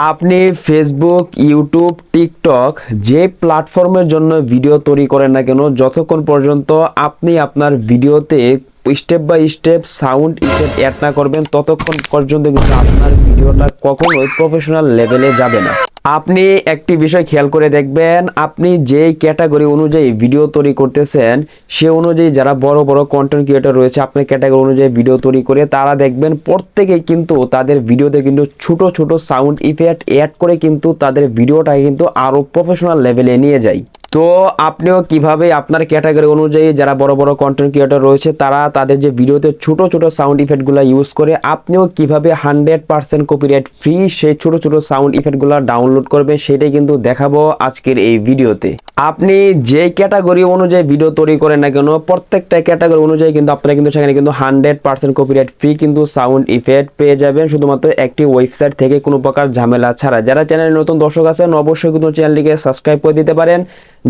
আপনি Facebook, YouTube, TikTok যে প্ল্যাটফর্মের জন্য ভিডিও তৈরি করেন না কেন, যতক্ষণ পর্যন্ত আপনি আপনার ভিডিওতে step by step sound effect add না করবেন, ততক্ষণ পর্যন্ত কিন্তু আপনার ভিডিওটা কখনোই প্রফেশনাল লেভেলে যাবে না। আপনি একটি বিষয় খেয়াল করে দেখবেন, আপনি যেই ক্যাটাগরি অনুযায়ী ভিডিও তৈরি করতেছেন সে অনুযায়ী যারা বড় বড় কন্টেন্ট ক্রিয়েটর রয়েছে আপনার ক্যাটাগরি অনুযায়ী ভিডিও তৈরি করে, তারা দেখবেন প্রত্যেকেই কিন্তু তাদের ভিডিওতে কিন্তু ছোট ছোট সাউন্ড ইফেক্ট অ্যাড করে কিন্তু তাদের ভিডিওটাকে কিন্তু আরো প্রফেশনাল লেভেলে নিয়ে যায়। তো আপনিও কিভাবে আপনার ক্যাটাগরি অনুযায়ী যারা বড় বড় কন্টেন্ট ক্রিয়েটর রয়েছে তারা তাদের যে ভিডিওতে ছোট ছোট সাউন্ড ইফেক্টগুলো ইউজ করে, আপনিও কিভাবে 100% কপিরাইট ফ্রি সেই ছোট ছোট সাউন্ড ইফেক্টগুলো ডাউনলোড করবেন সেটাই কিন্তু দেখাবো আজকের এই ভিডিওতে। আপনি যে ক্যাটাগরি অনুযায়ী ভিডিও তৈরি করেন না কেন, প্রত্যেকটা ক্যাটাগরি অনুযায়ী কিন্তু আপনারা কিন্তু সেখানে কিন্তু 100% কপিরাইট ফ্রি কিন্তু সাউন্ড ইফেক্ট পেয়ে যাবেন, শুধুমাত্র একটি ওয়েবসাইট থেকে, কোনো প্রকার ঝামেলা ছাড়া। যারা চ্যানেলে নতুন দর্শক আছেন অবশ্যই কিন্তু চ্যানেলটিকে সাবস্ক্রাইব করে দিতে পারেন,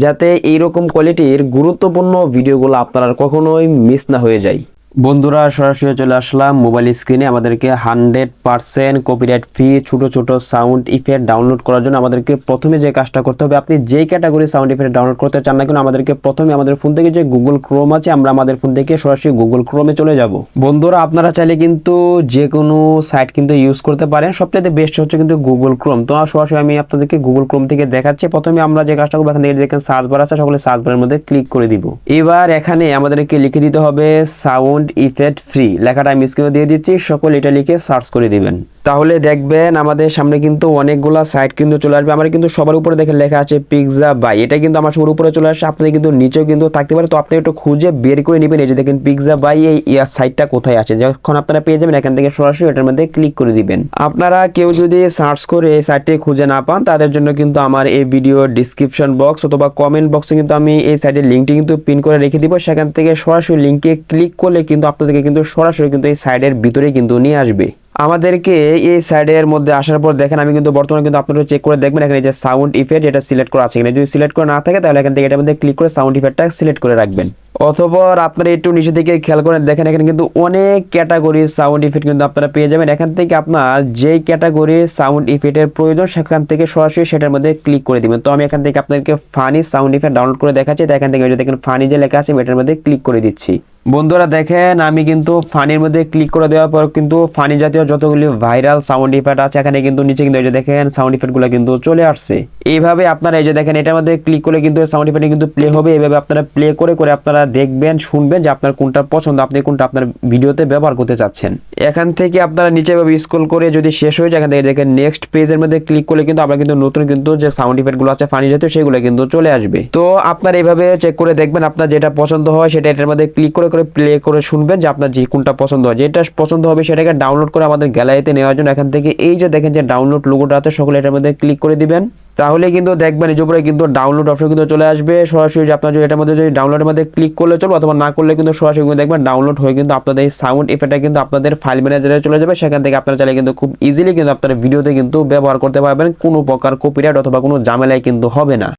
যাতে এইরকম কোয়ালিটির গুরুত্বপূর্ণ ভিডিওগুলো আপনারা কখনোই মিস না হয়ে যায়। বন্ধুরা, সরাসরি চলে আসলাম মোবাইল স্ক্রিনে। আমাদেরকে 100% কপিরাইট ফ্রি ছোট ছোট সাউন্ড ইফেক্ট ডাউনলোড করার জন্য আমাদেরকে প্রথমে যে কাজটা করতে হবে, আপনি যেই ক্যাটাগরি সাউন্ড ইফেক্ট ডাউনলোড করতে চান না কেন, আমাদেরকে প্রথমে আমাদের ফোন থেকে যে গুগল ক্রোম আছে, আমরা আমাদের ফোন থেকে সরাসরি গুগল ক্রোমে চলে যাব। বন্ধুরা, আপনারা চাইলে কিন্তু যে কোনো সাইট কিন্তু ইউজ করতে পারেন, সবচেয়ে বেস্ট হচ্ছে কিন্তু গুগল ক্রোম। তো সরাসরি আমি আপনাদেরকে গুগল ক্রোম থেকে দেখাচ্ছি। প্রথমে আমরা যে কাজটা করবো, এখান থেকে দেখেন সার্চ বার আছে, সকলে সার্চ বারের মধ্যে ক্লিক করে দিব। এবার এখানে আমাদেরকে লিখে দিতে হবে সাউন্ড ইফেক্ট ফ্রি, লেখাটা আমি স্ক্রিনে দিয়ে দিচ্ছি, সকল এটা লিখে সার্চ করে দিবেন। তাহলে দেখবেন আমাদের সামনে কিন্তু অনেকগুলা সাইট কিন্তু চলে আসবে। আমরা কিন্তু সবার উপরে দেখে লেখা আছে পিক্সাবাই, এটা কিন্তু আমার সবার উপরে চলে আসে, আপনাদের কিন্তু নিচেও কিন্তু থাকতে পারে। তো আপনি একটু খুঁজে বের করে নেবেন। এই যে দেখেন পিক্সাবাই, এই সাইটটা কোথায় আছে, যখন আপনারা পেয়ে যাবেন এখান থেকে সরাসরি এটার মধ্যে ক্লিক করে দিবেন। আপনারা কেউ যদি সার্চ করে এই সাইটটি খুঁজে না পান, তাদের জন্য কিন্তু আমার এই ভিডিও ডিসক্রিপশন বক্স অথবা কমেন্ট বক্সে কিন্তু আমি এই সাইটের লিঙ্কটি কিন্তু পিন করে রেখে দিব। সেখান থেকে সরাসরি লিঙ্কে ক্লিক করলে কিন্তু আপনাদেরকে কিন্তু সরাসরি কিন্তু এই সাইটের ভিতরে কিন্তু নিয়ে আসবে। আমাদেরকে এই সাইডের মধ্যে আসার পর দেখেন, আমি কিন্তু বর্তমানে কিন্তু আপনারা চেক করে দেখবেন এখানে যে সাউন্ড ইফেক্ট এটা সিলেক্ট করা আছে কিনা। যদি সিলেক্ট করা না থাকে তাহলে এখান থেকে এটার মধ্যে ক্লিক করে সাউন্ড ইফেক্টটা সিলেক্ট করে রাখবেন। অথবা আপনারা একটু নিচে দিকে খেয়াল করে দেখেন, এখানে কিন্তু অনেক ক্যাটাগরি সাউন্ড ইফেক্ট কিন্তু আপনারা পেয়ে যাবেন। এখান থেকে আপনার যেই ক্যাটাগরি সাউন্ড ইফেক্টের প্রয়োজন সেখান থেকে সরাসরি সেটার মধ্যে ক্লিক করে দিবেন। তো আমি এখান থেকে আপনাদেরকে ফানি সাউন্ড ইফেক্ট ডাউনলোড করে দেখাচ্ছি। তো এখান থেকে দেখেন ফানি যে লেখা আছে এটার মধ্যে ক্লিক করে দিচ্ছি। বন্ধুরা দেখেন, আমি কিন্তু ফানির মধ্যে ক্লিক করে দেওয়ার পর কিন্তু ফানি জাতীয় যতগুলি ভাইরাল সাউন্ড ইফেক্ট আছে এখানে কিন্তু নিচে কিন্তু এই যে দেখেন সাউন্ড ইফেক্টগুলো কিন্তু চলে আসছে। এইভাবে আপনারা এই যে দেখেন এটার মধ্যে ক্লিক করলে কিন্তু সাউন্ড ইফেক্ট কিন্তু প্লে হবে। এইভাবে আপনারা প্লে করে করে আপনারা দেখবেন, শুনবেন যে আপনার কোনটা পছন্দ, আপনি কোনটা আপনার ভিডিওতে ব্যবহার করতে চাচ্ছেন। এখান থেকে আপনারা নিচে ভাবে স্ক্রল করে যদি শেষ হয়ে যায়, এখান থেকে দেখেন নেক্সট পেজের মধ্যে ক্লিক করলে কিন্তু আমরা কিন্তু নতুন কিন্তু যে সাউন্ড ইফেক্টগুলো আছে ফানি জাতীয় সেগুলো কিন্তু চলে আসবে। তো আপনারা এইভাবে চেক করে দেখবেন, আপনার যেটা পছন্দ হয় সেটা এটার মধ্যে ক্লিক করে করে প্লে করে শুনবেন যে আপনার যে কোনটা পছন্দ হয়। যেটা পছন্দ হবে সেটাকে ডাউনলোড করে আমাদের গ্যালারিতে নেওয়ার জন্য এখান থেকে এই যে দেখেন যে ডাউনলোড লোগোটা আছে, সকলে এটার মধ্যে ক্লিক করে দিবেন। তাহলে কিন্তু দেখবেন এই উপরে কিন্তু ডাউনলোড অপশন কিন্তু চলে আসবে। সরাসরি যে আপনার এটার মধ্যে যদি ডাউনলোডের মধ্যে ক্লিক করলে চলবে, অথবা না করলে কিন্তু সরাসরি দেখবেন ডাউনলোড হয়ে কিন্তু আপনাদের এই সাউন্ড ইফেক্টটা কিন্তু আপনাদের ফাইল ম্যানেজারে চলে যাবে। সেখান থেকে আপনারা চাইলে কিন্তু খুব ইজিলি কিন্তু আপনার ভিডিওতে কিন্তু ব্যবহার করতে পারবেন, কোনো প্রকার কপিরাইট অথবা কোনো ঝামেলাই কিন্তু হবে না।